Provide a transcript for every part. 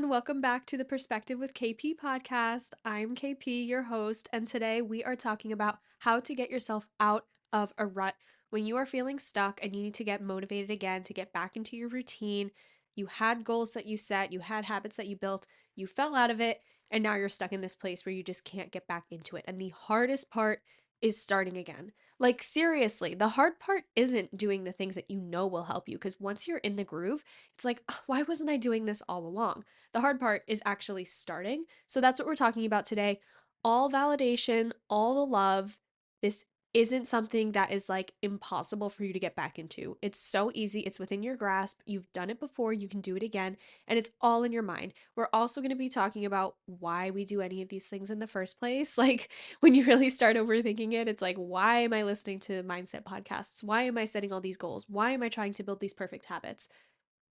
Welcome back to the Perspective with KP podcast. I'm KP, your host, and today we are talking about how to get yourself out of a rut when you are feeling stuck and you need to get motivated again to get back into your routine. You had goals that you set, you had habits that you built, you fell out of it, and now you're stuck in this place where you just can't get back into it. And the hardest part is starting again. Like, seriously, the hard part isn't doing the things that you know will help you because once you're in the groove, it's like, "Ugh, why wasn't I doing this all along?" The hard part is actually starting. So that's what we're talking about today. All validation, all the love. This isn't something that is like impossible for you to get back into. It's so easy. It's within your grasp. You've done it before. You can do it again. And it's all in your mind. We're also going to be talking about why we do any of these things in the first place. Like when you really start overthinking it, it's like, why am I listening to mindset podcasts? Why am I setting all these goals? Why am I trying to build these perfect habits?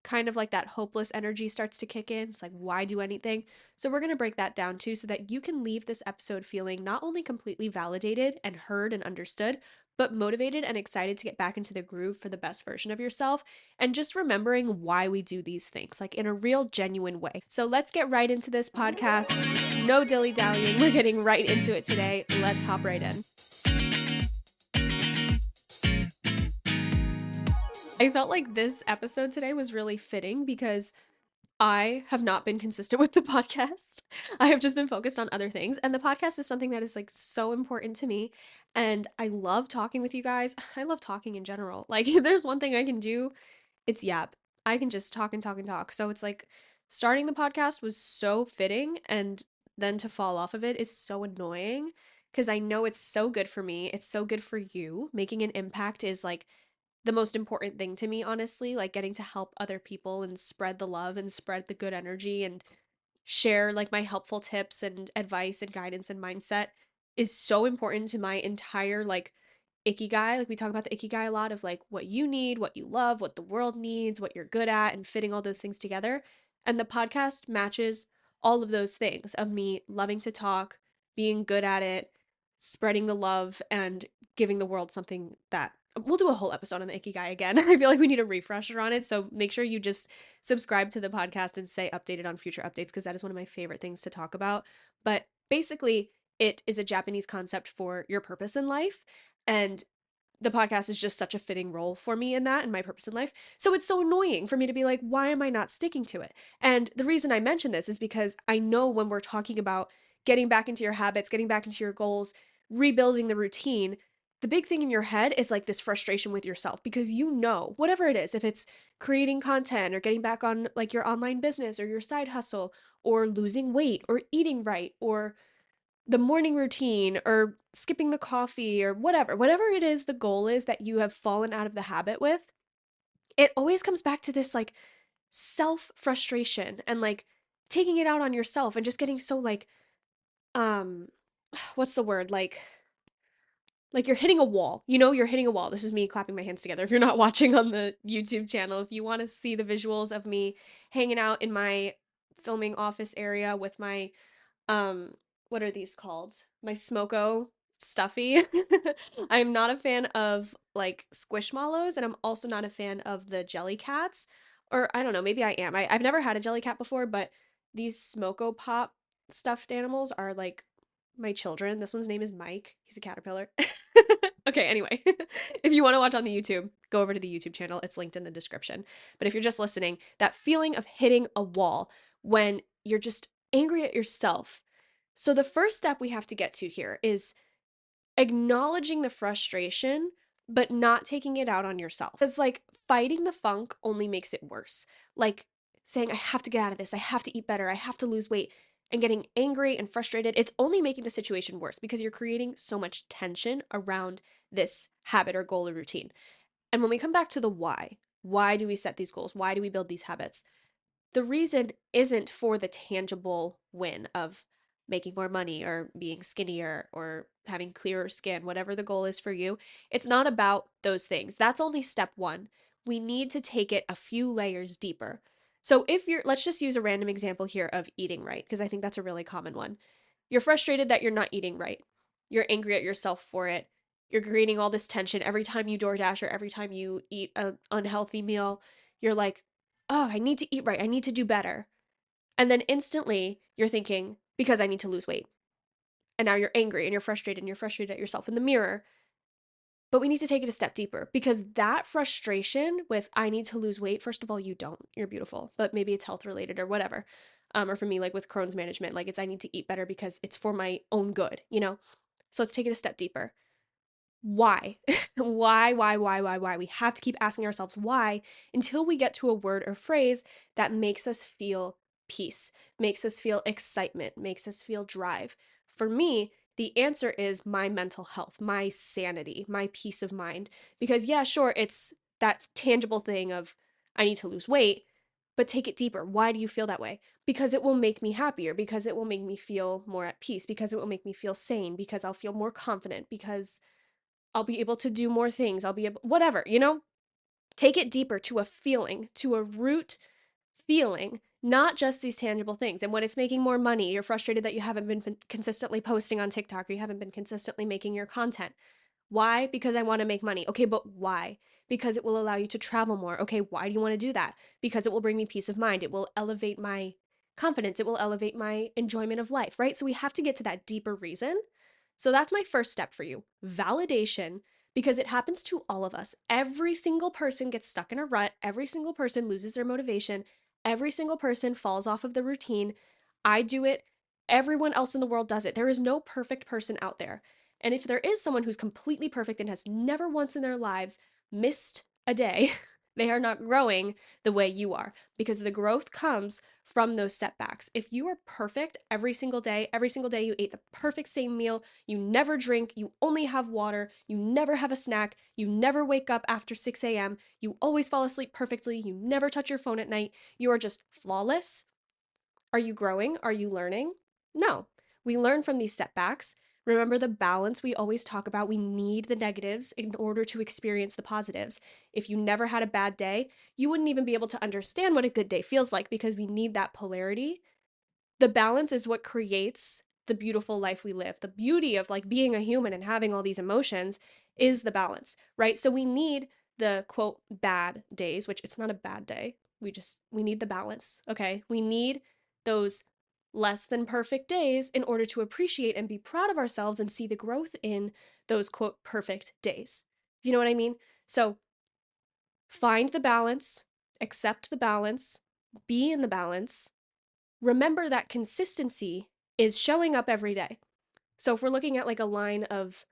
Kind of like that hopeless energy starts to kick in. It's like, why do anything? So, we're going to break that down too, so that you can leave this episode feeling not only completely validated and heard and understood, but motivated and excited to get back into the groove for the best version of yourself. And just remembering why we do these things, like in a real, genuine way. So, let's get right into this podcast. No dilly dallying. We're getting right into it today. Let's hop right in. I felt like this episode today was really fitting because I have not been consistent with the podcast. I have just been focused on other things. And the podcast is something that is like so important to me. And I love talking with you guys. I love talking in general. Like, if there's one thing I can do, it's yap. I can just talk and talk and talk. So it's like starting the podcast was so fitting. And then to fall off of it is so annoying because I know it's so good for me. It's so good for you. Making an impact is like the most important thing to me, honestly, like getting to help other people and spread the love and spread the good energy and share like my helpful tips and advice and guidance and mindset is so important to my entire like ikigai. Like we talk about the ikigai a lot of like what you need, what you love, what the world needs, what you're good at, and fitting all those things together. And the podcast matches all of those things of me loving to talk, being good at it, spreading the love, and giving the world something that we'll do a whole episode on the ikigai again. I feel like we need a refresher on it. So make sure you just subscribe to the podcast and stay updated on future updates because that is one of my favorite things to talk about. But basically, it is a Japanese concept for your purpose in life. And the podcast is just such a fitting role for me in that and my purpose in life. So it's so annoying for me to be like, why am I not sticking to it? And the reason I mention this is because I know when we're talking about getting back into your habits, getting back into your goals, rebuilding the routine, the big thing in your head is like this frustration with yourself because you know, whatever it is, if it's creating content or getting back on like your online business or your side hustle or losing weight or eating right or the morning routine or skipping the coffee or whatever it is the goal is that you have fallen out of the habit with, it always comes back to this like self frustration and like taking it out on yourself and just getting so like um what's the word, like you're hitting a wall. You know, you're hitting a wall. This is me clapping my hands together. If you're not watching on the YouTube channel, if you want to see the visuals of me hanging out in my filming office area with my um what are these called? My smoko stuffy. I'm not a fan of like squishmallows and I'm also not a fan of the jelly cats. Or I don't know, maybe I am. I've never had a jelly cat before, but these smoko pop stuffed animals are like my children. This one's name is Mike. He's a caterpillar. Okay, anyway, if you want to watch on the YouTube, go over to the YouTube channel. It's linked in the description. But if you're just listening, that feeling of hitting a wall when you're just angry at yourself. So the first step we have to get to here is acknowledging the frustration, but not taking it out on yourself. Because, like, fighting the funk only makes it worse. Like, saying, I have to get out of this, I have to eat better, I have to lose weight, and getting angry and frustrated, it's only making the situation worse because you're creating so much tension around this habit or goal or routine. And when we come back to the why do we set these goals? Why do we build these habits? The reason isn't for the tangible win of making more money or being skinnier or having clearer skin, whatever the goal is for you. It's not about those things. That's only step one. We need to take it a few layers deeper. So if let's just use a random example here of eating right, because I think that's a really common one. You're frustrated that you're not eating right. You're angry at yourself for it. You're creating all this tension every time you DoorDash or every time you eat an unhealthy meal. You're like, oh, I need to eat right. I need to do better. And then instantly you're thinking, because I need to lose weight. And now you're angry and you're frustrated at yourself in the mirror. But we need to take it a step deeper, because that frustration with I need to lose weight, first of all, you don't. You're beautiful, but maybe it's health related or whatever. Or for me, like with Crohn's management, like it's I need to eat better because it's for my own good, you know? So let's take it a step deeper. Why? Why? We have to keep asking ourselves why until we get to a word or phrase that makes us feel peace, makes us feel excitement, makes us feel drive. For me, the answer is my mental health, my sanity, my peace of mind. Because, yeah, sure, it's that tangible thing of I need to lose weight, but take it deeper. Why do you feel that way? Because it will make me happier, because it will make me feel more at peace, because it will make me feel sane, because I'll feel more confident, because I'll be able to do more things. I'll be able, whatever, you know? Take it deeper to a feeling, to a root feeling, not just these tangible things. And when it's making more money, you're frustrated that you haven't been consistently posting on TikTok or you haven't been consistently making your content. Why? Because I want to make money. Okay, but why? Because it will allow you to travel more. Okay, why do you want to do that? Because it will bring me peace of mind. It will elevate my confidence. It will elevate my enjoyment of life, right? So we have to get to that deeper reason. So that's my first step for you, validation, because it happens to all of us. Every single person gets stuck in a rut. Every single person loses their motivation. Every single person falls off of the routine. I do it. Everyone else in the world does it. There is no perfect person out there. And if there is someone who's completely perfect and has never once in their lives missed a day, they are not growing the way you are, because the growth comes from those setbacks. If you are perfect every single day you ate the perfect same meal, you never drink, you only have water, you never have a snack, you never wake up after 6 a.m., you always fall asleep perfectly, you never touch your phone at night, you are just flawless. Are you growing? Are you learning? No. We learn from these setbacks. Remember the balance we always talk about. We need the negatives in order to experience the positives. If you never had a bad day, you wouldn't even be able to understand what a good day feels like, because we need that polarity. The balance is what creates the beautiful life we live. The beauty of like being a human and having all these emotions is the balance, right? So we need the quote bad days, which it's not a bad day. We need the balance, okay? We need those less than perfect days in order to appreciate and be proud of ourselves and see the growth in those quote perfect days. You know what I mean? So find the balance, accept the balance, be in the balance. Remember that consistency is showing up every day. So if we're looking at like a line of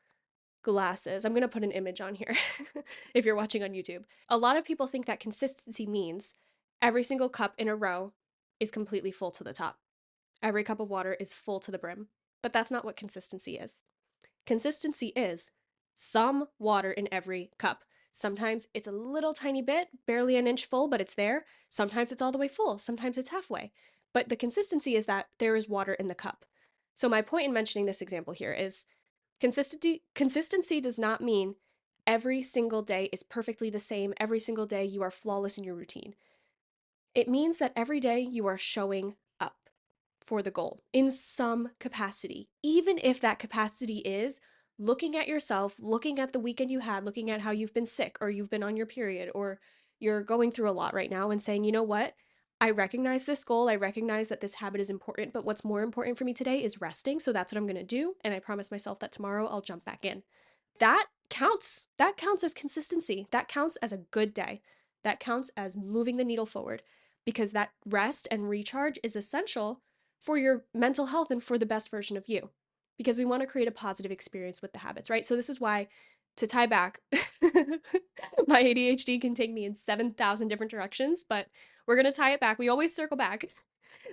glasses, I'm going to put an image on here if you're watching on YouTube. A lot of people think that consistency means every single cup in a row is completely full to the top. Every cup of water is full to the brim. But that's not what consistency is. Consistency is some water in every cup. Sometimes it's a little tiny bit, barely an inch full, but it's there. Sometimes it's all the way full. Sometimes it's halfway. But the consistency is that there is water in the cup. So my point in mentioning this example here is consistency does not mean every single day is perfectly the same. Every single day you are flawless in your routine. It means that every day you are showing up for the goal in some capacity, even if that capacity is looking at yourself, looking at the weekend you had, looking at how you've been sick or you've been on your period or you're going through a lot right now and saying, you know what? I recognize this goal. I recognize that this habit is important, but what's more important for me today is resting. So that's what I'm going to do. And I promise myself that tomorrow I'll jump back in. That counts. That counts as consistency. That counts as a good day. That counts as moving the needle forward, because that rest and recharge is essential for your mental health and for the best version of you, because we want to create a positive experience with the habits, right? So this is why, to tie back, my ADHD can take me in 7,000 different directions, but we're going to tie it back. We always circle back.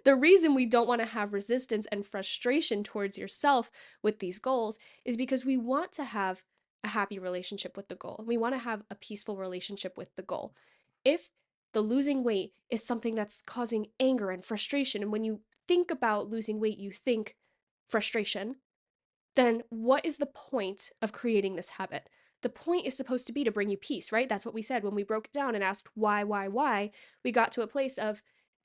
The reason we don't want to have resistance and frustration towards yourself with these goals is because we want to have a happy relationship with the goal. We want to have a peaceful relationship with the goal. If the losing weight is something that's causing anger and frustration, and when you think about losing weight, you think frustration, then what is the point of creating this habit? The point is supposed to be to bring you peace, right? That's what we said when we broke it down and asked why. We got to a place of,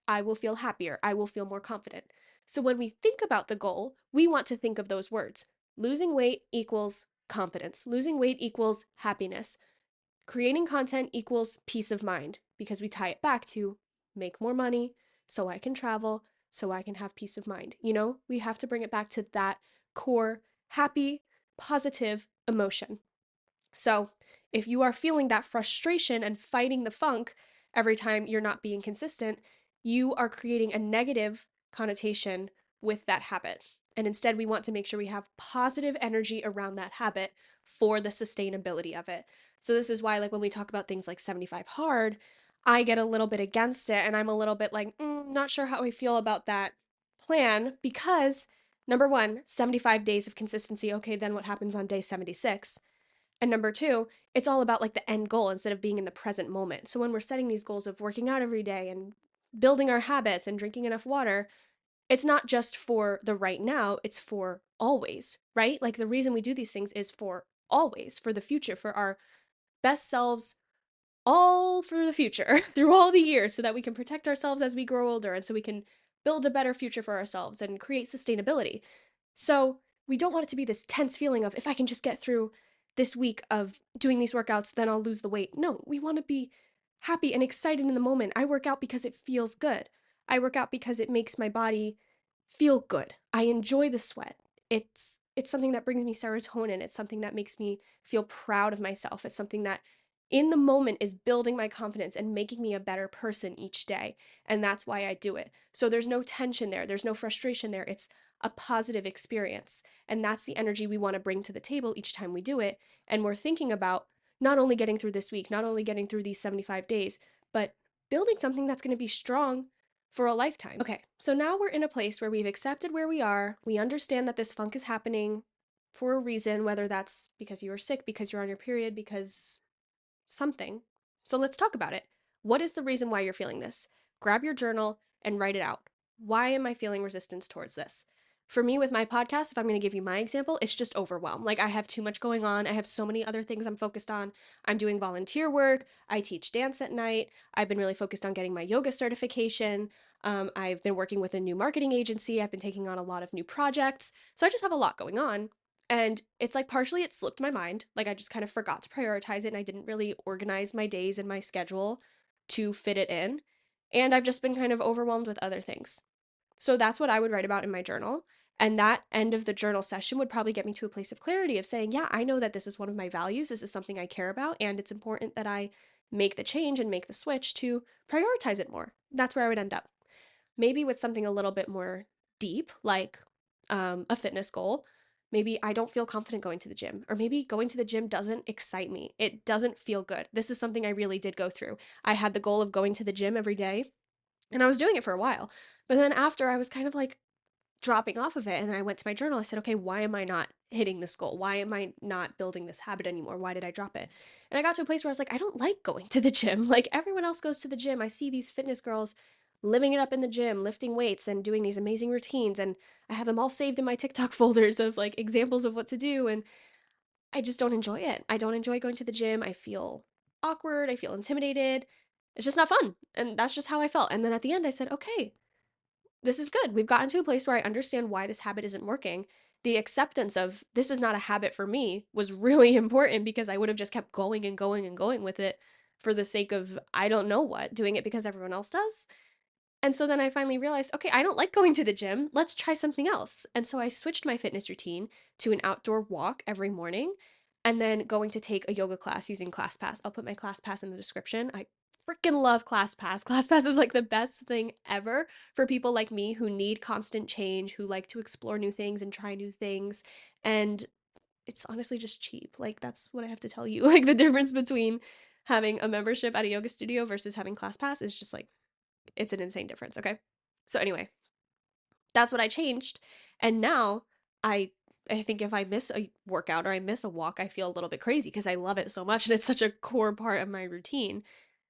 I will feel happier. I will feel more confident. So when we think about the goal, we want to think of those words. Losing weight equals confidence. Losing weight equals happiness. Creating content equals peace of mind, because we tie it back to make more money so I can travel, so I can have peace of mind. You know, we have to bring it back to that core, happy, positive emotion. So if you are feeling that frustration and fighting the funk every time you're not being consistent, you are creating a negative connotation with that habit. And instead, we want to make sure we have positive energy around that habit for the sustainability of it. So, this is why, like, when we talk about things like 75 hard, I get a little bit against it and I'm a little bit like, not sure how I feel about that plan because number one, 75 days of consistency. Okay, then what happens on day 76? And number two, it's all about like the end goal instead of being in the present moment. So when we're setting these goals of working out every day and building our habits and drinking enough water, it's not just for the right now, it's for always, right? Like the reason we do these things is for always, for the future, for our best selves, all for the future through all the years so that we can protect ourselves as we grow older and so we can build a better future for ourselves and create sustainability. So we don't want it to be this tense feeling of if I can just get through this week of doing these workouts, then I'll lose the weight. No, we want to be happy and excited in the moment. I work out because it feels good. I work out because it makes my body feel good. I enjoy the sweat. It's something that brings me serotonin. It's something that makes me feel proud of myself. It's something that in the moment is building my confidence and making me a better person each day. And that's why I do it. So there's no tension there. There's no frustration there. It's a positive experience. And that's the energy we want to bring to the table each time we do it. And we're thinking about not only getting through this week, not only getting through these 75 days, but building something that's going to be strong for a lifetime. Okay, so now we're in a place where we've accepted where we are. We understand that this funk is happening for a reason, whether that's because you are sick, because you're on your period, because something. So let's talk about it. What is the reason why you're feeling this? Grab your journal and write it out. Why am I feeling resistance towards this? For me, with my podcast, if I'm going to give you my example, it's just overwhelm. Like, I have too much going on. I have so many other things I'm focused on. I'm doing volunteer work. I teach dance at night. I've been really focused on getting my yoga certification. I've been working with a new marketing agency. I've been taking on a lot of new projects. So I just have a lot going on. And it's like partially it slipped my mind. Like I just kind of forgot to prioritize it and I didn't really organize my days and my schedule to fit it in. And I've just been kind of overwhelmed with other things. So that's what I would write about in my journal. And that end of the journal session would probably get me to a place of clarity of saying, yeah, I know that this is one of my values. This is something I care about. And it's important that I make the change and make the switch to prioritize it more. That's where I would end up. Maybe with something a little bit more deep, like a fitness goal. Maybe I don't feel confident going to the gym, or maybe going to the gym doesn't excite me. It doesn't feel good. This is something I really did go through. I had the goal of going to the gym every day, and I was doing it for a while. But then after, I was kind of like dropping off of it. And then I went to my journal. I said, okay, why am I not hitting this goal? Why am I not building this habit anymore? Why did I drop it? And I got to a place where I was like, I don't like going to the gym. Like everyone else goes to the gym. I see these fitness girls living it up in the gym, lifting weights and doing these amazing routines. And I have them all saved in my TikTok folders of like examples of what to do. And I just don't enjoy it. I don't enjoy going to the gym. I feel awkward. I feel intimidated. It's just not fun. And that's just how I felt. And then at the end, I said, okay, this is good. We've gotten to a place where I understand why this habit isn't working. The acceptance of this is not a habit for me was really important because I would have just kept going and going and going with it for the sake of I don't know what, doing it because everyone else does. And so then I finally realized, okay, I don't like going to the gym. Let's try something else. And so I switched my fitness routine to an outdoor walk every morning and then going to take a yoga class using ClassPass. I'll put my ClassPass in the description. I freaking love ClassPass. ClassPass is like the best thing ever for people like me who need constant change, who like to explore new things and try new things. And it's honestly just cheap. Like that's what I have to tell you. Like the difference between having a membership at a yoga studio versus having ClassPass is just like it's an insane difference, okay? So anyway, that's what I changed. And now I I think if I miss a workout or I miss a walk, I feel a little bit crazy because I love it so much and it's such a core part of my routine.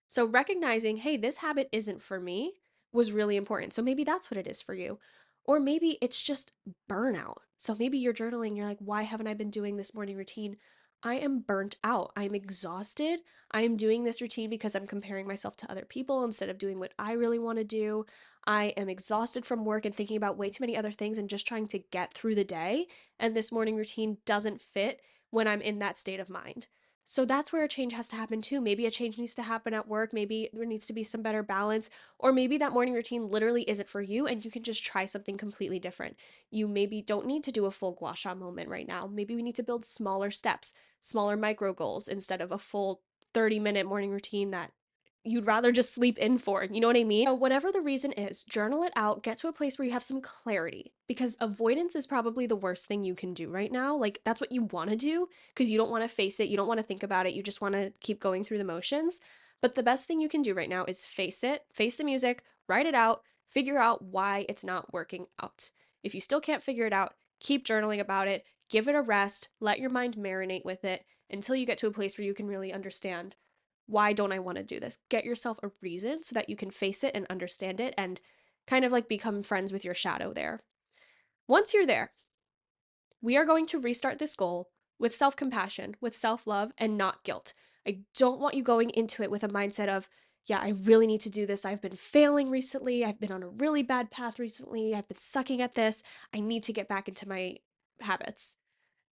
So recognizing, hey, this habit isn't for me was really important. So maybe that's what it is for you. Or maybe it's just burnout. So maybe you're journaling, you're like, why haven't I been doing this morning routine? I am burnt out. I'm exhausted. I am doing this routine because I'm comparing myself to other people instead of doing what I really want to do. I am exhausted from work and thinking about way too many other things and just trying to get through the day. And this morning routine doesn't fit when I'm in that state of mind. So that's where a change has to happen too. Maybe a change needs to happen at work. Maybe there needs to be some better balance. Or maybe that morning routine literally isn't for you and you can just try something completely different. You maybe don't need to do a full gua sha moment right now. Maybe we need to build smaller steps, smaller micro goals instead of a full 30-minute morning routine that you'd rather just sleep in for. You know what I mean? So, whatever the reason is, journal it out, get to a place where you have some clarity because avoidance is probably the worst thing you can do right now. Like, that's what you want to do because you don't want to face it, you don't want to think about it, you just want to keep going through the motions. But the best thing you can do right now is face it, face the music, write it out, figure out why it's not working out. If you still can't figure it out, keep journaling about it, give it a rest, let your mind marinate with it until you get to a place where you can really understand why don't I want to do this? Get yourself a reason so that you can face it and understand it and kind of like become friends with your shadow there. Once you're there, we are going to restart this goal with self compassion, with self love, and not guilt. I don't want you going into it with a mindset of, yeah, I really need to do this. I've been failing recently. I've been on a really bad path recently. I've been sucking at this. I need to get back into my habits.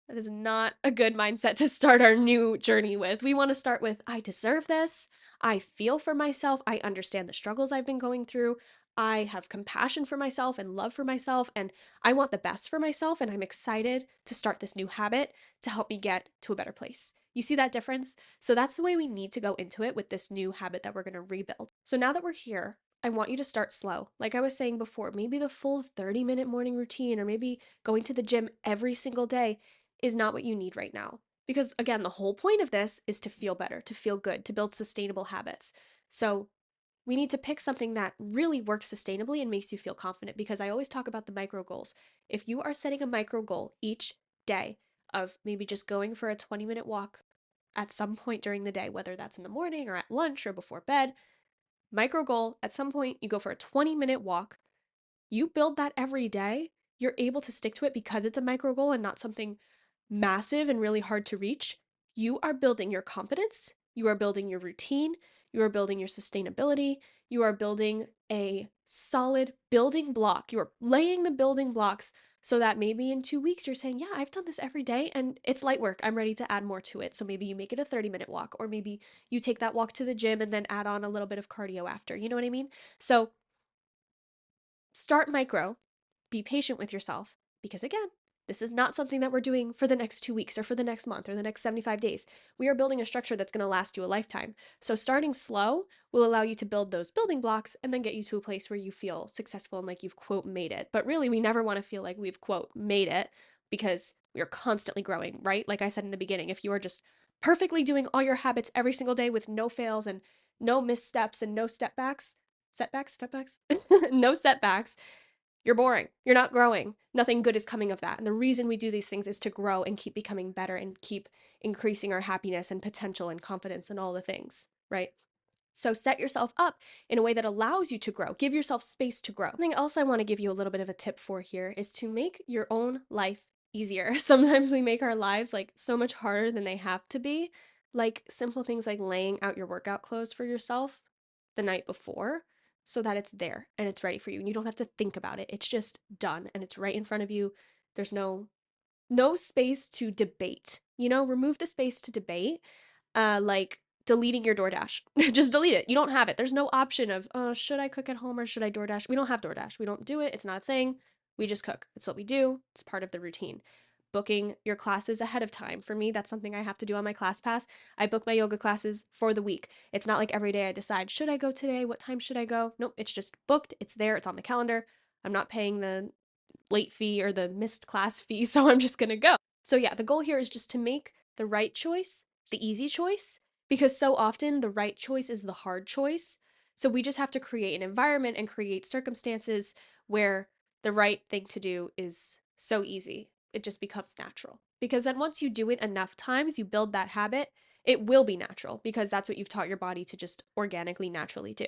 That is not a good mindset to start our new journey with. We want to start with, I deserve this. I feel for myself. I understand the struggles I've been going through. I have compassion for myself and love for myself, and I want the best for myself. And I'm excited to start this new habit to help me get to a better place. You see that difference? So that's the way we need to go into it with this new habit that we're going to rebuild. So now that we're here, I want you to start slow. Like I was saying before, maybe the full 30-minute morning routine, or maybe going to the gym every single day is not what you need right now. Because again, the whole point of this is to feel better, to feel good, to build sustainable habits. So we need to pick something that really works sustainably and makes you feel confident because I always talk about the micro goals. If you are setting a micro goal each day of maybe just going for a 20-minute walk at some point during the day, whether that's in the morning or at lunch or before bed, micro goal, at some point you go for a 20-minute walk, you build that every day, you're able to stick to it because it's a micro goal and not something massive and really hard to reach. You are building your confidence, you are building your routine, you are building your sustainability, you are building a solid building block. You are laying the building blocks so that maybe in 2 weeks you're saying, yeah, I've done this every day and it's light work. I'm ready to add more to it. So maybe you make it a 30-minute walk, or maybe you take that walk to the gym and then add on a little bit of cardio after. You know what I mean? So start micro, be patient with yourself, because again, this is not something that we're doing for the next 2 weeks or for the next month or the next 75 days. We are building a structure that's going to last you a lifetime. So starting slow will allow you to build those building blocks and then get you to a place where you feel successful and like you've quote made it. But really, we never want to feel like we've quote made it because we are constantly growing, right? Like I said in the beginning, if you are just perfectly doing all your habits every single day with no fails and no missteps and no setbacks, no setbacks, you're boring. You're not growing. Nothing good is coming of that. And the reason we do these things is to grow and keep becoming better and keep increasing our happiness and potential and confidence and all the things, right? So set yourself up in a way that allows you to grow. Give yourself space to grow. Something else I want to give you a little bit of a tip for here is to make your own life easier. Sometimes we make our lives like so much harder than they have to be. Like simple things like laying out your workout clothes for yourself the night before so that it's there and it's ready for you and you don't have to think about it. It's just done and it's right in front of you. There's no space to debate. You know, remove the space to debate. Like deleting your DoorDash. Just delete it. You don't have it. There's no option of, oh, should I cook at home or should I DoorDash? We don't have DoorDash. We don't do it. It's not a thing. We just cook. It's what we do. It's part of the routine. Booking your classes ahead of time. For me, that's something I have to do on my class pass. I book my yoga classes for the week. It's not like every day I decide, should I go today? What time should I go? Nope, it's just booked. It's there. It's on the calendar. I'm not paying the late fee or the missed class fee, so I'm just gonna go. So, yeah, the goal here is just to make the right choice, the easy choice, because so often the right choice is the hard choice. So, we just have to create an environment and create circumstances where the right thing to do is so easy. It just becomes natural. Because then once you do it enough times, you build that habit, it will be natural because that's what you've taught your body to just organically, naturally do.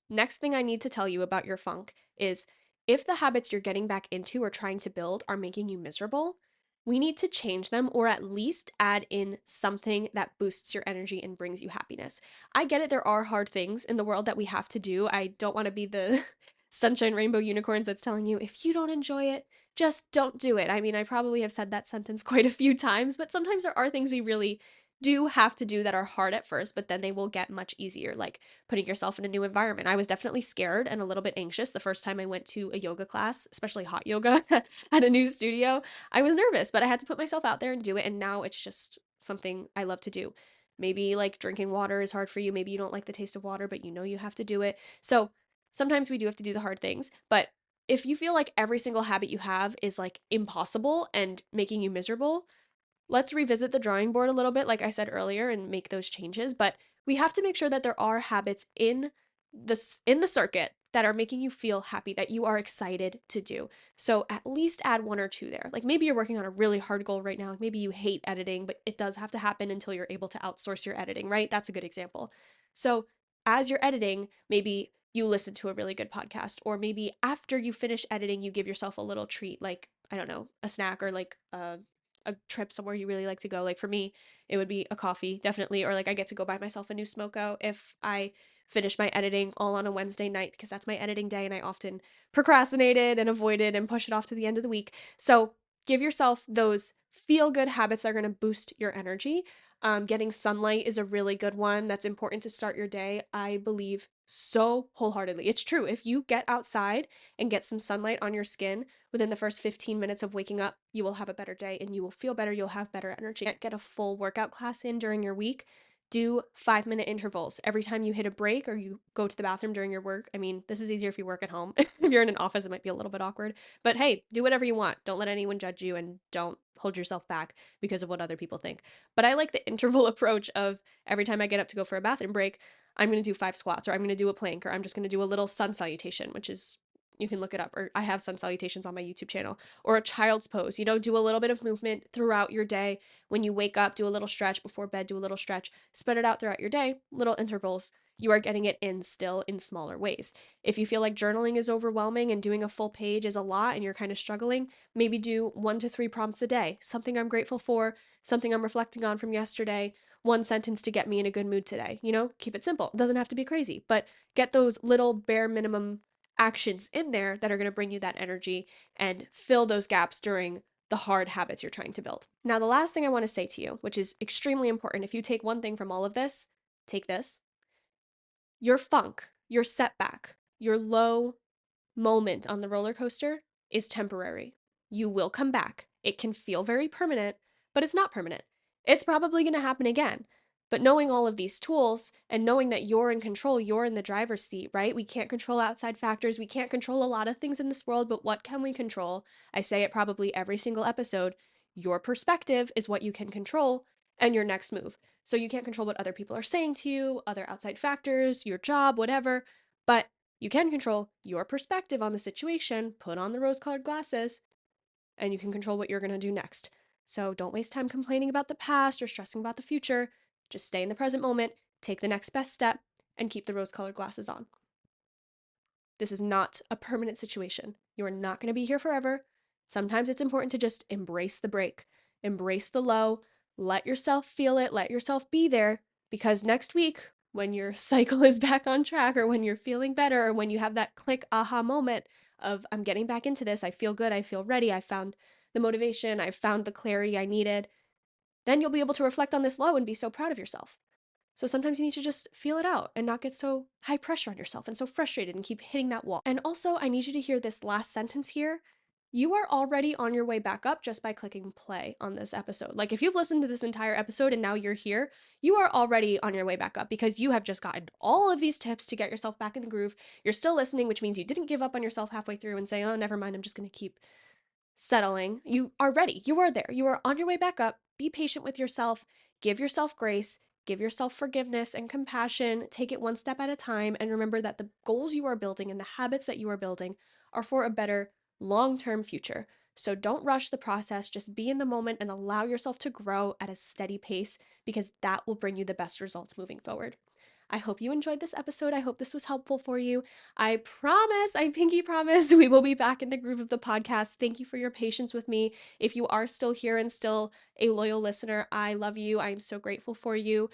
Next thing I need to tell you about your funk is if the habits you're getting back into or trying to build are making you miserable, we need to change them or at least add in something that boosts your energy and brings you happiness. I get it, there are hard things in the world that we have to do. I don't want to be the sunshine rainbow unicorns that's telling you if you don't enjoy it, just don't do it. I mean, I probably have said that sentence quite a few times, but sometimes there are things we really do have to do that are hard at first, but then they will get much easier, like putting yourself in a new environment. I was definitely scared and a little bit anxious the first time I went to a yoga class, especially hot yoga at a new studio. I was nervous, but I had to put myself out there and do it. And now it's just something I love to do. Maybe like drinking water is hard for you. Maybe you don't like the taste of water, but you know you have to do it. So sometimes we do have to do the hard things. But if you feel like every single habit you have is like impossible and making you miserable, let's revisit the drawing board a little bit, like I said earlier, and make those changes. But we have to make sure that there are habits in the circuit that are making you feel happy, that you are excited to do. So at least add one or two there. Like maybe you're working on a really hard goal right now. Like maybe you hate editing, but it does have to happen until you're able to outsource your editing, right? That's a good example. So as you're editing, maybe you listen to a really good podcast, or maybe after you finish editing, you give yourself a little treat, like, I don't know, a snack or like a trip somewhere you really like to go. Like for me, it would be a coffee, definitely, or like I get to go buy myself a new smoko if I finish my editing all on a Wednesday night, because that's my editing day and I often procrastinated and avoided and push it off to the end of the week. So give yourself those feel good habits that are going to boost your energy. Getting sunlight is a really good one that's important to start your day. I believe so wholeheartedly. It's true. If you get outside and get some sunlight on your skin within the first 15 minutes of waking up, you will have a better day and you will feel better. You'll have better energy. Get a full workout class in during your week. Do 5-minute intervals every time you hit a break or you go to the bathroom during your work. I mean, this is easier if you work at home. If you're in an office, it might be a little bit awkward. But hey, do whatever you want. Don't let anyone judge you and don't hold yourself back because of what other people think. But I like the interval approach of every time I get up to go for a bathroom break, I'm going to do 5 squats, or I'm going to do a plank, or I'm just going to do a little sun salutation, which is, you can look it up, or I have sun salutations on my YouTube channel, or a child's pose. Do a little bit of movement throughout your day. When you wake up, do a little stretch. Before bed, do a little stretch. Spread it out throughout your day, little intervals. You are getting it in still in smaller ways. If you feel like journaling is overwhelming and doing a full page is a lot and you're kind of struggling, maybe do 1 to 3 prompts a day. Something I'm grateful for, something I'm reflecting on from yesterday, one sentence to get me in a good mood today. Keep it simple. It doesn't have to be crazy, but get those little bare minimum actions in there that are going to bring you that energy and fill those gaps during the hard habits you're trying to build. Now, the last thing I want to say to you, which is extremely important, if you take one thing from all of this, take this. Your funk, your setback, your low moment on the roller coaster is temporary. You will come back. It can feel very permanent, but it's not permanent. It's probably going to happen again. But knowing all of these tools and knowing that you're in control, you're in the driver's seat, right? We can't control outside factors. We can't control a lot of things in this world, but what can we control? I say it probably every single episode. Your perspective is what you can control and your next move. So you can't control what other people are saying to you, other outside factors, your job, whatever. But you can control your perspective on the situation, put on the rose colored glasses, and you can control what you're going to do next. So don't waste time complaining about the past or stressing about the future. Just stay in the present moment, take the next best step, and keep the rose colored glasses on. This is not a permanent situation. You are not going to be here forever. Sometimes it's important to just embrace the break, embrace the low, let yourself feel it, let yourself be there, because next week, when your cycle is back on track, or when you're feeling better, or when you have that click aha moment of, I'm getting back into this, I feel good, I feel ready, I found the motivation, I found the clarity I needed, then you'll be able to reflect on this low and be so proud of yourself. So sometimes you need to just feel it out and not get so high pressure on yourself and so frustrated and keep hitting that wall. And also, I need you to hear this last sentence here. You are already on your way back up just by clicking play on this episode. Like if you've listened to this entire episode and now you're here, you are already on your way back up because you have just gotten all of these tips to get yourself back in the groove. You're still listening, which means you didn't give up on yourself halfway through and say, oh, never mind, I'm just going to keep settling. You are ready. You are there. You are on your way back up. Be patient with yourself. Give yourself grace. Give yourself forgiveness and compassion. Take it one step at a time. And remember that the goals you are building and the habits that you are building are for a better long-term future. So don't rush the process. Just be in the moment and allow yourself to grow at a steady pace because that will bring you the best results moving forward. I hope you enjoyed this episode. I hope this was helpful for you. I pinky promise, we will be back in the groove of the podcast. Thank you for your patience with me. If you are still here and still a loyal listener, I love you. I am so grateful for you.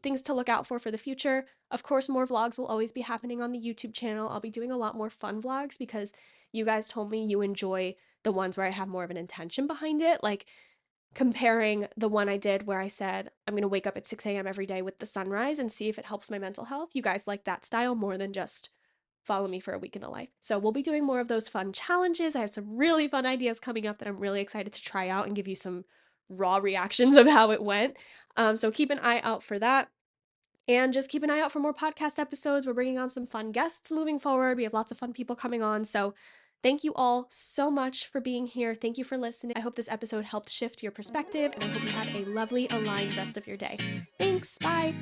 Things to look out for the future. Of course, more vlogs will always be happening on the YouTube channel. I'll be doing a lot more fun vlogs because you guys told me you enjoy the ones where I have more of an intention behind it. Like, comparing the one I did where I said, I'm going to wake up at 6 a.m. every day with the sunrise and see if it helps my mental health. You guys like that style more than just follow me for a week in the life. So we'll be doing more of those fun challenges. I have some really fun ideas coming up that I'm really excited to try out and give you some raw reactions of how it went. So keep an eye out for that. And just keep an eye out for more podcast episodes. We're bringing on some fun guests moving forward. We have lots of fun people coming on. So thank you all so much for being here. Thank you for listening. I hope this episode helped shift your perspective, and I hope you have a lovely, aligned rest of your day. Thanks. Bye.